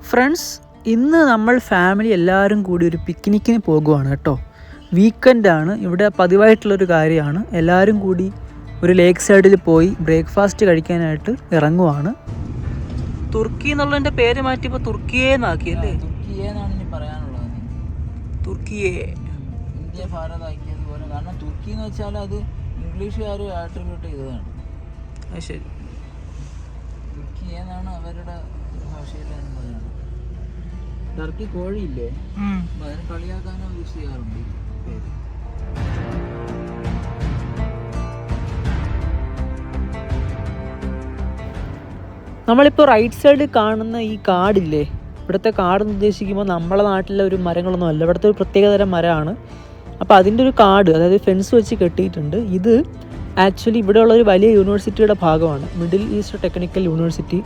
Friends, ഇന്ന് നമ്മൾ family എല്ലാവരും കൂടി ഒരു പിക്നിക്കിന് പോകുവാണ് കേട്ടോ. വീക്കെൻഡാണ്. ഇവിടെ പതിവായിട്ടുള്ളൊരു കാര്യമാണ്. എല്ലാവരും കൂടി ഒരു ലേക്ക് സൈഡിൽ പോയി ബ്രേക്ക്ഫാസ്റ്റ് കഴിക്കാനായിട്ട് ഇറങ്ങുവാണ്. തുർക്കി എന്നുള്ളതിൻ്റെ പേര് മാറ്റിയപ്പോൾ തുർക്കിയെ എന്നാക്കിയല്ലേ? തുർക്കിയെ എന്നാണ് ഇനി പറയാനുള്ളത്. തുർക്കിയെ ഇന്ത്യ ഭാരത് ആക്കിയതുപോലെ. കാരണം തുർക്കി എന്ന് വെച്ചാൽ അത് ഇംഗ്ലീഷുകാർ ആട്രിബ്യൂട്ട് ചെയ്തതാണ്. അത് ശരി. തുർക്കിയെ എന്നാണ് അവരുടെ ഭാഷയിൽ പറയുന്നത്. ടർക്കി കോഴിയില്ലേ, അതിന് കളിയാക്കാനോ യൂസ് ചെയ്യാറുണ്ട് പേര്. നമ്മളിപ്പോൾ റൈറ്റ് സൈഡിൽ കാണുന്ന ഈ കാടില്ലേ, ഇവിടുത്തെ കാടെന്ന് ഉദ്ദേശിക്കുമ്പോൾ നമ്മളെ നാട്ടിലെ ഒരു മരങ്ങളൊന്നും അല്ല, ഇവിടുത്തെ ഒരു പ്രത്യേകതരം മരമാണ്. അപ്പോൾ അതിൻ്റെ ഒരു കാട്, അതായത് ഫെൻസ് വെച്ച് കെട്ടിയിട്ടുണ്ട്. ഇത് ആക്ച്വലി ഇവിടെയുള്ള ഒരു വലിയ യൂണിവേഴ്സിറ്റിയുടെ ഭാഗമാണ്. Middle east technical university.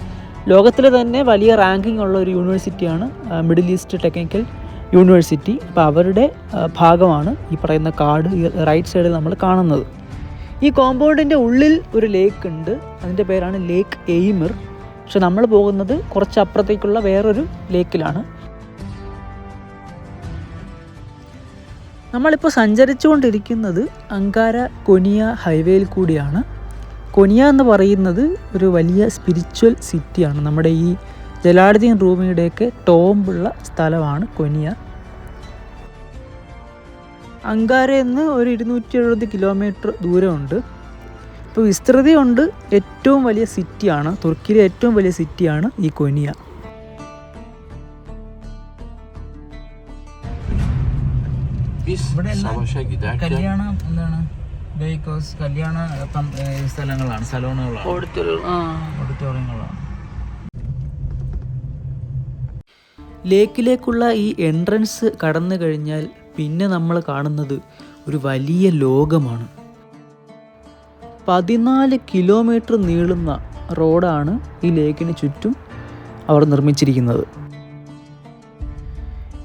ലോകത്തിലെ തന്നെ വലിയ റാങ്കിങ് ഉള്ള ഒരു യൂണിവേഴ്സിറ്റിയാണ് മിഡിൽ ഈസ്റ്റ് ടെക്നിക്കൽ യൂണിവേഴ്സിറ്റി. അപ്പോൾ അവരുടെ ഭാഗമാണ് ഈ പറയുന്ന കാട്, ഈ റൈറ്റ് സൈഡിൽ നമ്മൾ കാണുന്നത്. ഈ കോമ്പൗണ്ടിൻ്റെ ഉള്ളിൽ ഒരു ലേക്ക് ഉണ്ട്. അതിൻ്റെ പേരാണ് ലേക്ക് എയ്മിർ. പക്ഷെ നമ്മൾ പോകുന്നത് കുറച്ച് അപ്പുറത്തേക്കുള്ള വേറൊരു ലേക്കിലാണ്. നമ്മളിപ്പോൾ സഞ്ചരിച്ചുകൊണ്ടിരിക്കുന്നത് അങ്കാര കൊനിയ ഹൈവേയിൽ കൂടിയാണ്. കൊനിയ എന്ന് പറയുന്നത് ഒരു വലിയ സ്പിരിച്വൽ സിറ്റിയാണ്. നമ്മുടെ ഈ ജലാലുദ്ദീൻ റൂമിയുടെയൊക്കെ ടോംബുള്ള സ്ഥലമാണ് കൊനിയ. അങ്കാരയിൽ നിന്ന് ഒരു 270 കിലോമീറ്റർ ദൂരമുണ്ട്. ഇപ്പോൾ വിസ്തൃതി കൊണ്ട് ഏറ്റവും വലിയ സിറ്റിയാണ്, തുർക്കിയിലെ ഏറ്റവും വലിയ സിറ്റിയാണ് ഈ കൊനിയ. കല്യാണം എന്താണ് ബേക്കോസ് കല്യാണ സ്ഥലങ്ങളാണ്, സലോണുകളാണ്, ഓഡിറ്റോറിയങ്ങളാണ്. ലേക്കിലേക്കുള്ള ഈ എൻട്രൻസ് കടന്നു കഴിഞ്ഞാൽ പിന്നെ നമ്മൾ കാണുന്നത് ഒരു വലിയ ലോകമാണ്. 14 കിലോമീറ്റർ നീളുന്ന റോഡാണ് ഈ ലേക്കിന് ചുറ്റും അവർ നിർമ്മിച്ചിരിക്കുന്നത്.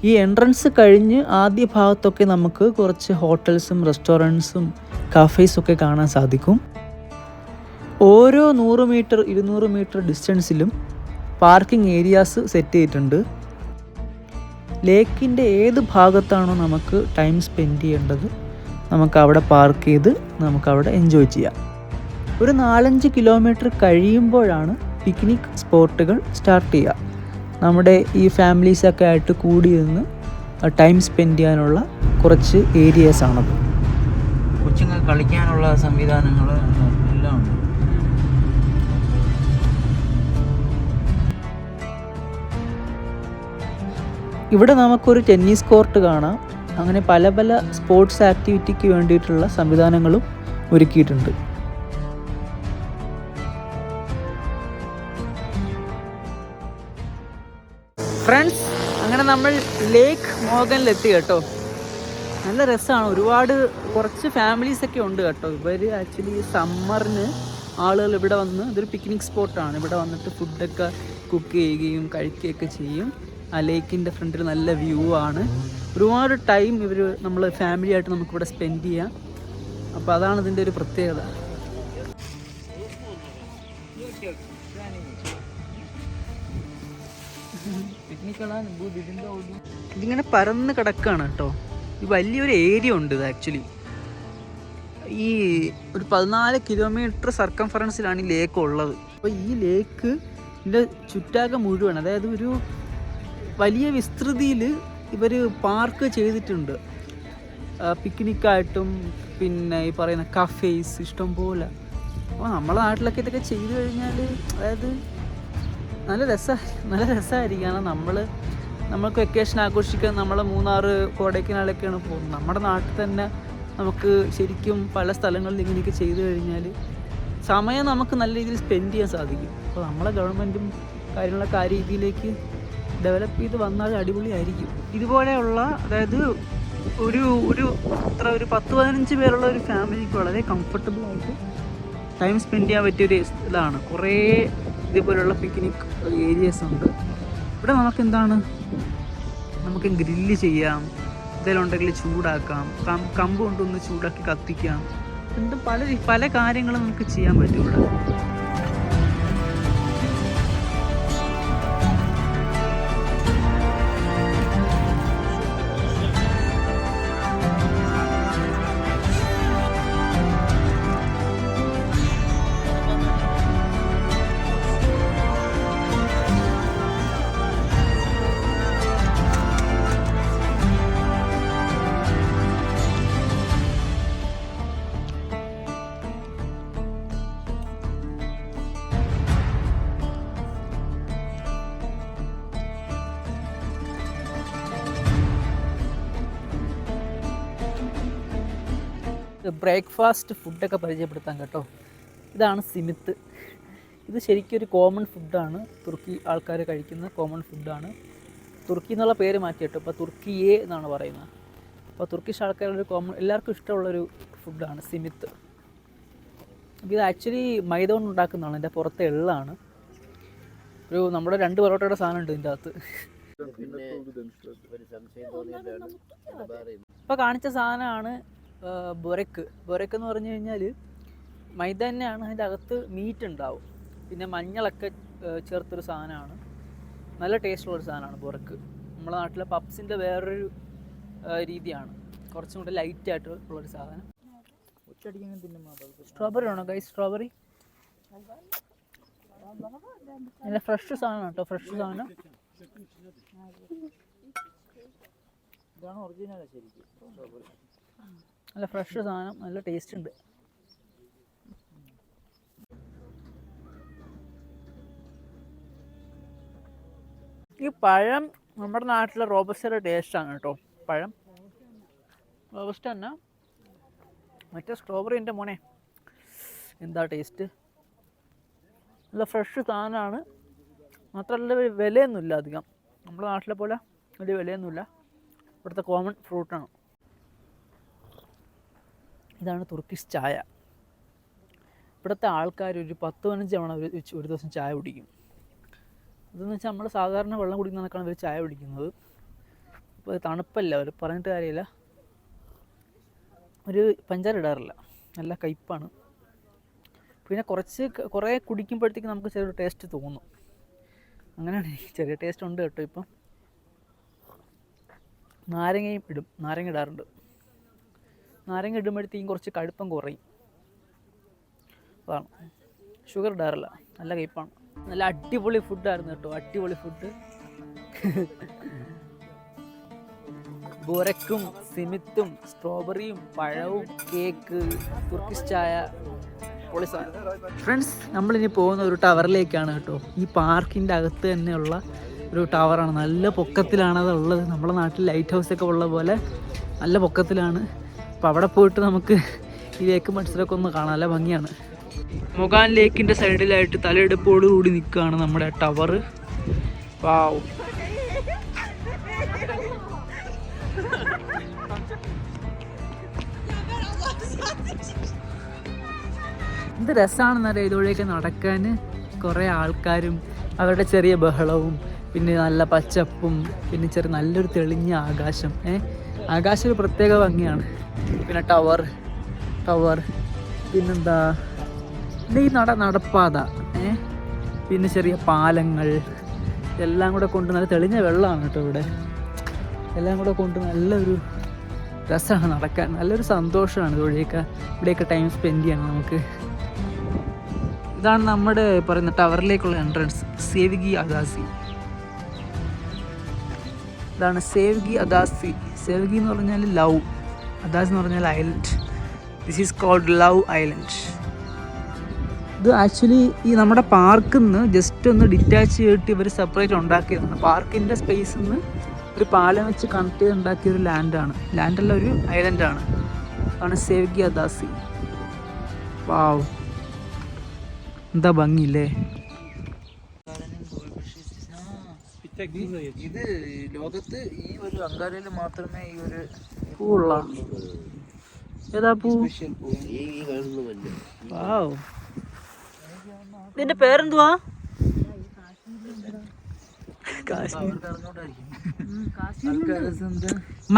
ഈ എൻട്രൻസ് കഴിഞ്ഞ് ആദ്യ ഭാഗത്തൊക്കെ നമുക്ക് കുറച്ച് ഹോട്ടൽസും റെസ്റ്റോറൻറ്റ്സും കഫേസൊക്കെ കാണാൻ സാധിക്കും. ഓരോ 100 മീറ്റർ 200 മീറ്റർ ഡിസ്റ്റൻസിലും പാർക്കിംഗ് ഏരിയാസ് സെറ്റ് ചെയ്തിട്ടുണ്ട്. ലേക്കിൻ്റെ ഏത് ഭാഗത്താണോ നമുക്ക് ടൈം സ്പെൻഡ് ചെയ്യേണ്ടത് നമുക്ക് അവിടെ പാർക്ക് ചെയ്ത് നമുക്കവിടെ എൻജോയ് ചെയ്യാം. ഒരു 4-5 കിലോമീറ്റർ കഴിയുമ്പോഴാണ് പിക്നിക് സ്പോട്ടുകൾ സ്റ്റാർട്ട് ചെയ്യുക. നമ്മുടെ ഈ ഫാമിലീസൊക്കെ ആയിട്ട് കൂടി നിന്ന് ടൈം സ്പെൻഡ് ചെയ്യാനുള്ള കുറച്ച് ഏരിയാസാണത്. കൊച്ചുങ്ങൾക്ക് കളിക്കാനുള്ള സംവിധാനങ്ങൾ എല്ലാം ഉണ്ട്. ഇവിടെ നമുക്കൊരു ടെന്നീസ് കോർട്ട് കാണാം. അങ്ങനെ പല പല സ്പോർട്സ് ആക്ടിവിറ്റിക്ക് വേണ്ടിയിട്ടുള്ള സംവിധാനങ്ങളും ഒരുക്കിയിട്ടുണ്ട്. ഫ്രണ്ട്സ്, അങ്ങനെ നമ്മൾ ലേക്ക് മോഗനിലെത്തി കേട്ടോ. നല്ല രസമാണ്. കുറച്ച് ഫാമിലീസൊക്കെ ഉണ്ട് കേട്ടോ. ഇവർ ആക്ച്വലി സമ്മറിന് ആളുകൾ ഇവിടെ വന്ന്, ഇതൊരു പിക്നിക് സ്പോട്ടാണ്, ഇവിടെ വന്നിട്ട് ഫുഡൊക്കെ കുക്ക് ചെയ്യുകയും കഴിക്കുകയൊക്കെ ചെയ്യും. ആ ലേക്കിൻ്റെ ഫ്രണ്ടിൽ നല്ല വ്യൂ ആണ്. ഒരുപാട് ടൈം നമ്മൾ ഫാമിലിയായിട്ട് നമുക്കിവിടെ സ്പെൻഡ് ചെയ്യാം. അപ്പോൾ അതാണ് ഇതിൻ്റെ ഒരു പ്രത്യേകത. ഇതിങ്ങനെ പരന്ന് കിടക്കുകയാണ് കേട്ടോ. ഈ വലിയൊരു ഏരിയ ഉണ്ട് ഇത് ആക്ച്വലി. ഈ ഒരു 14 കിലോമീറ്റർ സർക്കംഫറൻസിലാണ് ഈ ലേക്ക് ഉള്ളത്. അപ്പോൾ ഈ ലേക്ക് ഇതിൻ്റെ ചുറ്റാകം മുഴുവൻ, അതായത് ഒരു വലിയ വിസ്തൃതിയിൽ ഇവർ പാർക്ക് ചെയ്തിട്ടുണ്ട്. പിക്നിക്കായിട്ടും പിന്നെ ഈ പറയുന്ന കഫേസ് ഇഷ്ടം പോലെ. അപ്പോൾ നമ്മളെ നാട്ടിലൊക്കെ ഇതൊക്കെ ചെയ്തു കഴിഞ്ഞാൽ അതായത് നല്ല രസമായിരിക്കും. കാരണം നമ്മൾക്ക് വെക്കേഷൻ ആഘോഷിക്കാൻ നമ്മൾ മൂന്നാർ കൊടൈക്കനാലൊക്കെയാണ് പോകുന്നത്. നമ്മുടെ നാട്ടിൽ തന്നെ നമുക്ക് ശരിക്കും പല സ്ഥലങ്ങളിൽ ഇങ്ങനെയൊക്കെ ചെയ്തു കഴിഞ്ഞാൽ സമയം നമുക്ക് നല്ല രീതിയിൽ സ്പെൻഡ് ചെയ്യാൻ സാധിക്കും. അപ്പോൾ നമ്മളെ ഗവൺമെൻറ്റും കാര്യങ്ങളൊക്കെ ആ രീതിയിലേക്ക് ഡെവലപ്പ് ചെയ്ത് വന്നാൽ അടിപൊളിയായിരിക്കും. ഇതുപോലെയുള്ള, അതായത് ഒരു 10-15 പേരുള്ള ഒരു ഫാമിലിക്ക് വളരെ കംഫർട്ടബിളായിട്ട് ടൈം സ്പെൻഡ് ചെയ്യാൻ പറ്റിയൊരു ഇതാണ്. കുറേ ഇതേപോലെയുള്ള പിക്നിക് ഏരിയാസ് ഉണ്ട്. ഇവിടെ നമുക്ക് ഗ്രില്ല് ചെയ്യാം, എന്തെങ്കിലും ഉണ്ടെങ്കിൽ ചൂടാക്കാം, കമ്പ് കൊണ്ടൊന്ന് ചൂടാക്കി കത്തിക്കാം. പല കാര്യങ്ങളും നമുക്ക് ചെയ്യാൻ പറ്റും ഇവിടെ. ബ്രേക്ക്ഫാസ്റ്റ് ഫുഡൊക്കെ പരിചയപ്പെടുത്താം കേട്ടോ. ഇതാണ് സിമിത്ത്. ഇത് ശരിക്കും ഒരു കോമൺ ഫുഡാണ്, തുർക്കി ആൾക്കാർ കഴിക്കുന്ന കോമൺ ഫുഡാണ്. തുർക്കി എന്നുള്ള പേര് മാറ്റി കേട്ടോ, ഇപ്പോൾ തുർക്കിയെ എന്നാണ് പറയുന്നത്. അപ്പോൾ തുർക്കിഷ് ആൾക്കാരുടെ കോമൺ എല്ലാവർക്കും ഇഷ്ടമുള്ളൊരു ഫുഡാണ് സിമിത്ത്. ഇത് ആക്ച്വലി മൈദ കൊണ്ട് ഉണ്ടാക്കുന്നതാണ്, എൻ്റെ പുറത്തെ എള്ളാണ്. ഒരു നമ്മുടെ 2 പൊറോട്ടയുടെ സാധനം ഉണ്ട് ഇതിൻ്റെ അകത്ത്. ഇപ്പോൾ കാണിച്ച സാധനമാണ് ബൊരക്ക്. ബൊരക്ക് എന്ന് പറഞ്ഞു കഴിഞ്ഞാൽ മൈദ തന്നെയാണ്, അതിൻ്റെ അകത്ത് മീറ്റ് ഉണ്ടാവും, പിന്നെ മഞ്ഞളൊക്കെ ചേർത്തൊരു സാധനമാണ്. നല്ല ടേസ്റ്റുള്ളൊരു സാധനമാണ് ബൊരക്ക്. നമ്മുടെ നാട്ടിലെ പപ്സിൻ്റെ വേറൊരു രീതിയാണ്, കുറച്ചും കൂടെ ലൈറ്റായിട്ട് ഉള്ളൊരു സാധനം. സ്ട്രോബെറി ആണോ ഗൈസ്? സ്ട്രോബെറി നല്ല ഫ്രഷ് സാധനം കേട്ടോ, ഫ്രഷ് സാധനം. ഇതാണ് ഒറിജിനൽ ശരിക്കും സ്ട്രോബെറി. നല്ല ഫ്രഷ് സാധനം, നല്ല ടേസ്റ്റ് ഉണ്ട്. ഈ പഴം നമ്മുടെ നാട്ടിലെ റോബസ്റ്റയുടെ ടേസ്റ്റാണ് കേട്ടോ. പഴം റോബസ്റ്റ തന്നെ, മറ്റേ സ്ട്രോബെറി എൻ്റെ മോനെ എന്താ ടേസ്റ്റ്. നല്ല ഫ്രഷ് സാധനമാണ്, മാത്രമല്ല വിലയൊന്നുമില്ല അധികം. നമ്മുടെ നാട്ടിലെ പോലെ വലിയ വിലയൊന്നുമില്ല, ഇവിടുത്തെ കോമൺ ഫ്രൂട്ടാണ്. ഇതാണ് തുർക്കിഷ് ചായ. ഇവിടുത്തെ ആൾക്കാർ ഒരു 10-15 തവണ ഒരു ദിവസം ചായ കുടിക്കും. ഇതെന്ന് വെച്ചാൽ നമ്മൾ സാധാരണ വെള്ളം കുടിക്കുന്നതൊക്കെയാണ് ഇവർ ചായ കുടിക്കുന്നത്. അപ്പോൾ അത് തണുപ്പല്ല, അവർ പറഞ്ഞിട്ട് കാര്യമില്ല. ഒരു പഞ്ചാര ഇടാറില്ല, നല്ല കയ്പ്പാണ്. പിന്നെ കുറേ കുടിക്കുമ്പോഴത്തേക്ക് നമുക്ക് ചെറിയൊരു ടേസ്റ്റ് തോന്നും. അങ്ങനെയാണ്, ചെറിയ ടേസ്റ്റ് ഉണ്ട് കേട്ടോ. ഇപ്പം നാരങ്ങയും ഇടും, നാരങ്ങ ഇടാറുണ്ട്. നാരങ്ങ ഇടുമ്പോഴത്തേക്കും കുറച്ച് കടുപ്പം കുറയും, അതാണ്. ഷുഗർ ഇടാറില്ല, നല്ല കയ്പ്പാണ്. നല്ല അടിപൊളി ഫുഡായിരുന്നു കേട്ടോ, അടിപൊളി ഫുഡ്. ബൊരക്കും സിമിത്തും സ്ട്രോബെറിയും പഴവും കേക്ക് തുർക്കിഷ് ചായ, പൊളി സാധനം. ഫ്രണ്ട്സ്, നമ്മളിനി പോകുന്ന ഒരു ടവറിലേക്കാണ് കേട്ടോ. ഈ പാർക്കിൻ്റെ അകത്ത് തന്നെയുള്ള ഒരു ടവറാണ്, നല്ല പൊക്കത്തിലാണ് അത് ഉള്ളത്. നമ്മുടെ നാട്ടിൽ ലൈറ്റ് ഹൗസൊക്കെ ഉള്ള പോലെ നല്ല പൊക്കത്തിലാണ്. അപ്പോൾ അവിടെ പോയിട്ട് നമുക്ക് ഈ ലേക്ക് മത്സരമൊക്കെ ഒന്ന് കാണാം, നല്ല ഭംഗിയാണ്. മൊഗാൻ ലേക്കിൻ്റെ സൈഡിലായിട്ട് തലയെടുപ്പോടുകൂടി നിൽക്കുകയാണ് നമ്മുടെ ടവർ. വാവ്, എന്ത് രസമാണെന്നറിയാം ഇതുവഴിയൊക്കെ നടക്കാൻ. കുറേ ആൾക്കാരും അവരുടെ ചെറിയ ബഹളവും, പിന്നെ നല്ല പച്ചപ്പും, പിന്നെ നല്ലൊരു തെളിഞ്ഞ ആകാശം. ആകാശം ഒരു പ്രത്യേക ഭംഗിയാണ്. പിന്നെ ടവർ പിന്നെന്താ, പിന്നെ ഈ നടപ്പാത, പിന്നെ ചെറിയ പാലങ്ങൾ എല്ലാം കൂടെ കൊണ്ട് നല്ല തെളിഞ്ഞ വെള്ളമാണ് കേട്ടോ ഇവിടെ. എല്ലാം കൂടെ കൊണ്ട് നല്ലൊരു രസമാണ് നടക്കാൻ, നല്ലൊരു സന്തോഷമാണ് ഇവിടെയൊക്കെ ടൈം സ്പെൻഡ് ചെയ്യണം നമുക്ക്. ഇതാണ് നമ്മുടെ പറയുന്ന ടവറിലേക്കുള്ള എൻട്രൻസ്, സേവ്ഗി അഗാസി. ഇതാണ് സേവ്ഗി അഗാസി. സേവ്ഗി എന്ന് പറഞ്ഞാൽ ലവ്, അഗാസി എന്ന് പറഞ്ഞാൽ island. This is called love island. ഇത് ആക്ച്വലി ഈ നമ്മുടെ പാർക്കിൽ നിന്ന് ജസ്റ്റ് ഒന്ന് ഡിറ്റാച്ച് ചെയ്തിട്ട് ഇവർ സെപ്പറേറ്റ് ഉണ്ടാക്കിയതാണ്. പാർക്കിൻ്റെ സ്പേസിൽ നിന്ന് ഒരു പാലം വെച്ച് കണക്ട് ചെയ്ത് ഉണ്ടാക്കിയൊരു ലാൻഡല്ല, ഒരു ഐലൻഡാണ്. അതാണ് സേവ്ഗി അഗാസി. വാവ്, എന്താ ഭംഗിയില്ലേ. ഇത് ലോകത്ത് ഈ ഒരു അങ്കാരയിൽ മാത്രമേ ഈ ഒരു പൂവുള്ള. ഏതാ പൂ? വാവ്, ഇതിന്റെ പേരെന്തുവാ?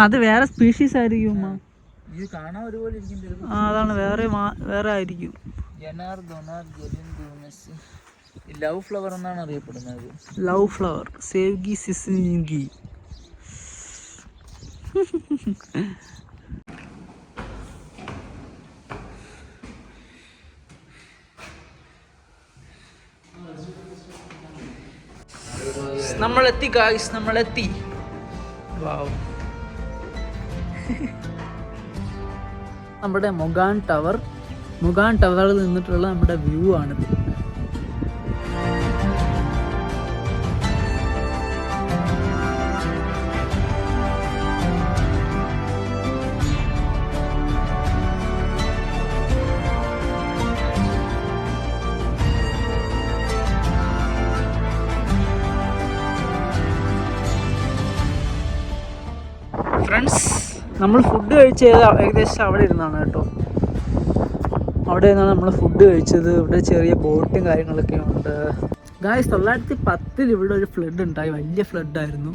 അത് വേറെ സ്പീഷീസ് ആയിരിക്കും. അതാണ് വേറെ ആയിരിക്കും. ലവ് ഫ്ലവർ എന്നാണ് അറിയപ്പെടുന്നത്. ലവ് ഫ്ലവർ, സേവ്ഗി സിസ്നിഗി. നമ്മളെത്തി ഗായ്സ്, നമ്മളെത്തി. വാവ്, നമ്മുടെ മൊഗാൻ ടവറിൽ നിന്നിട്ടുള്ള നമ്മുടെ വ്യൂ ആണിത്. ഫ്രണ്ട്സ്, നമ്മൾ ഫുഡ് കഴിച്ചത് ഏകദേശം അവിടെ ഇരുന്നാണ് കേട്ടോ. അവിടെ നിന്നാണ് നമ്മൾ ഫുഡ് കഴിച്ചത്. ഇവിടെ ചെറിയ ബോട്ടും കാര്യങ്ങളൊക്കെ ഉണ്ട്. ഗായ്സ്, 910 ഇവിടെ ഒരു ഫ്ലഡ് ഉണ്ടായി, വലിയ ഫ്ലഡായിരുന്നു.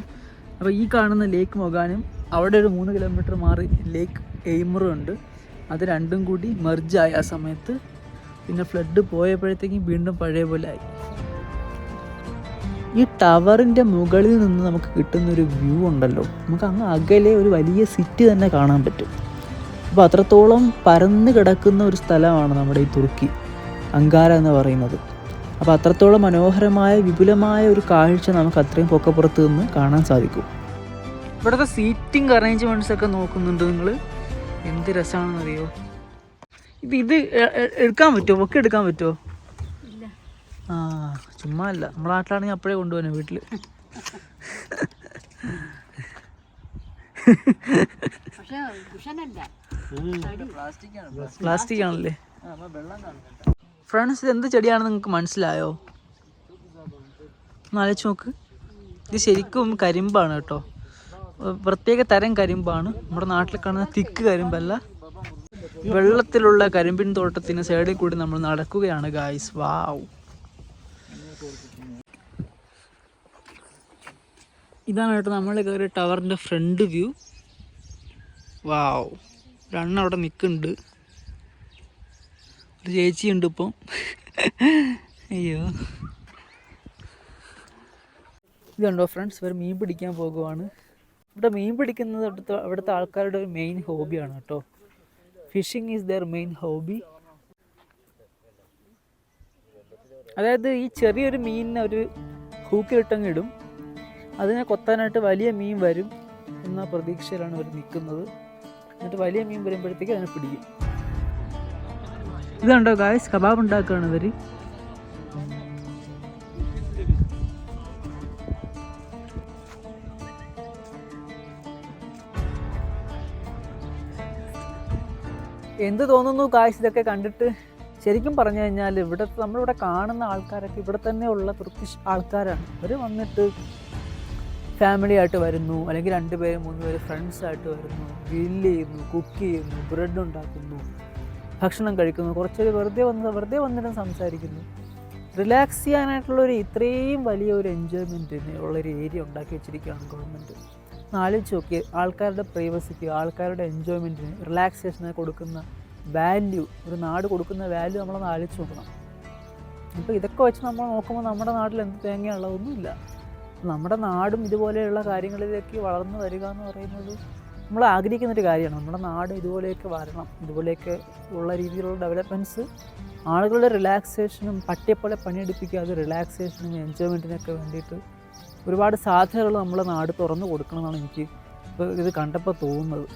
അപ്പോൾ ഈ കാണുന്ന ലേക്ക് മൊഗാനും അവിടെ ഒരു 3 കിലോമീറ്റർ മാറി ലേക്ക് എയ്മറും ഉണ്ട്. അത് രണ്ടും കൂടി മെർജായി ആ സമയത്ത്. പിന്നെ ഫ്ലഡ് പോയപ്പോഴത്തേക്കും വീണ്ടും പഴയ പോലെ ആയി. ഈ ടവറിൻ്റെ മുകളിൽ നിന്ന് നമുക്ക് കിട്ടുന്നൊരു വ്യൂ ഉണ്ടല്ലോ, നമുക്ക് അങ്ങ് അകലെ ഒരു വലിയ സിറ്റി തന്നെ കാണാൻ പറ്റും. അപ്പോൾ അത്രത്തോളം പരന്ന് കിടക്കുന്ന ഒരു സ്ഥലമാണ് നമ്മുടെ ഈ തുർക്കി, അങ്കാര എന്ന് പറയുന്നത്. അപ്പോൾ അത്രത്തോളം മനോഹരമായ വിപുലമായ ഒരു കാഴ്ച നമുക്ക് അത്രയും പൊക്കപ്പുറത്ത് നിന്ന് കാണാൻ സാധിക്കും. ഇവിടുത്തെ സീറ്റിംഗ് അറേഞ്ച്മെൻറ്റ്സ് ഒക്കെ നോക്കുന്നുണ്ട് നിങ്ങൾ, എന്ത് രസമാണെന്നറിയോ. ഇത് എടുക്കാൻ പറ്റുമോ? പൊക്കെ എടുക്കാൻ പറ്റുമോ? ആ, ചുമ്മാ അല്ല, നമ്മളെ നാട്ടിലാണെങ്കിൽ അപ്പോഴേ കൊണ്ടുപോകാൻ വീട്ടിൽ. പ്ലാസ്റ്റിക് ആണല്ലേ. ഫ്രണ്ട്സ്, ഇത് എന്ത് ചെടിയാണെന്ന് നിങ്ങൾക്ക് മനസ്സിലായോ? ഒന്ന് ആലോചിച്ച് നോക്ക്. ഇത് ശരിക്കും കരിമ്പാണ് കേട്ടോ, പ്രത്യേക തരം കരിമ്പാണ്. നമ്മുടെ നാട്ടിൽ കാണുന്ന തിക്ക് കരിമ്പല്ല, വെള്ളത്തിലുള്ള കരിമ്പിൻ തോട്ടത്തിന് സൈഡിൽ കൂടി നമ്മൾ നടക്കുകയാണ് ഗായ്സ്. വാവ്, ഇതാണ് കേട്ടോ നമ്മൾ കയറിയ ടവറിൻ്റെ ഫ്രണ്ട് വ്യൂ. വാവ്, ഒരെണ്ണം അവിടെ നിൽക്കുന്നുണ്ട്, ഒരു ചേച്ചിയുണ്ട് ഇപ്പം. അയ്യോ, ഇതുണ്ടോ ഫ്രണ്ട്സ്, ഇവർ മീൻ പിടിക്കാൻ പോകുവാണ്. ഇവിടെ മീൻ പിടിക്കുന്നത് അവിടുത്തെ ആൾക്കാരുടെ ഒരു മെയിൻ ഹോബിയാണ് കേട്ടോ. Fishing is their main hobby. അതായത് ഈ ചെറിയൊരു മീനിനെ ഒരു ഹൂക്കിലിട്ടങ്ങ് ഇടും, അതിനെ കൊത്താനായിട്ട് വലിയ മീൻ വരും എന്ന പ്രതീക്ഷയിലാണ് അവർ നിൽക്കുന്നത്. എന്നിട്ട് വലിയ മീൻ വരുമ്പോഴത്തേക്ക് അതിനെ പിടിക്കും. ഇതുണ്ടോ ഗായ്സ്, കബാബ് ഉണ്ടാക്കുകയാണ് ഇവർ. എന്ത് തോന്നുന്നു ഗായ്സ് ഇതൊക്കെ കണ്ടിട്ട്? ശരിക്കും പറഞ്ഞു കഴിഞ്ഞാൽ നമ്മളിവിടെ കാണുന്ന ആൾക്കാരൊക്കെ ഇവിടെ തന്നെ ഉള്ള തുർക്കിഷ് ആൾക്കാരാണ്. അവർ വന്നിട്ട് ഫാമിലി ആയിട്ട് വരുന്നു, അല്ലെങ്കിൽ 2 പേര് 3 പേര് ഫ്രണ്ട്സായിട്ട് വരുന്നു, ഗ്രില്ല് ചെയ്യുന്നു, കുക്ക് ചെയ്യുന്നു, ബ്രെഡ് ഉണ്ടാക്കുന്നു, ഭക്ഷണം കഴിക്കുന്നു, കുറച്ചൊരു വെറുതെ വന്നിട്ട് സംസാരിക്കുന്നു. റിലാക്സ് ചെയ്യാനായിട്ടുള്ളൊരു ഇത്രയും വലിയൊരു എൻജോയ്മെൻറ്റിന് ഉള്ളൊരു ഏരിയ ഉണ്ടാക്കി വെച്ചിരിക്കുകയാണ് ഗവൺമെൻറ്. ആലോചിച്ച് നോക്കി, ആൾക്കാരുടെ പ്രൈവസിക്ക്, ആൾക്കാരുടെ എൻജോയ്മെൻറ്റിന്, റിലാക്സേഷന് കൊടുക്കുന്ന വാല്യൂ, ഒരു നാട് കൊടുക്കുന്ന വാല്യൂ നമ്മളൊന്ന് ആലോചിച്ച് നോക്കണം. അപ്പോൾ ഇതൊക്കെ വെച്ച് നമ്മൾ നോക്കുമ്പോൾ നമ്മുടെ നാട്ടിൽ എന്ത് തേങ്ങയുള്ളതൊന്നുമില്ല. നമ്മുടെ നാടും ഇതുപോലെയുള്ള കാര്യങ്ങളിലേക്ക് വളർന്നു വരിക എന്ന് പറയുന്നത് നമ്മൾ ആഗ്രഹിക്കുന്നൊരു കാര്യമാണ്. നമ്മുടെ നാട് ഇതുപോലെയൊക്കെ വരണം, ഇതുപോലെയൊക്കെ ഉള്ള രീതിയിലുള്ള ഡെവലപ്മെൻറ്റ്സ് ആളുകളുടെ റിലാക്സേഷനും, പട്ടിയെപ്പോലെ പണിയെടുപ്പിക്കാതെ റിലാക്സേഷനും എൻജോയ്മെൻറ്റിനൊക്കെ വേണ്ടിയിട്ട് ഒരുപാട് സാധ്യതകൾ നമ്മളെ നാട് തുറന്നു കൊടുക്കണമെന്നാണ് എനിക്ക് ഇത് കണ്ടപ്പോൾ തോന്നുന്നത്.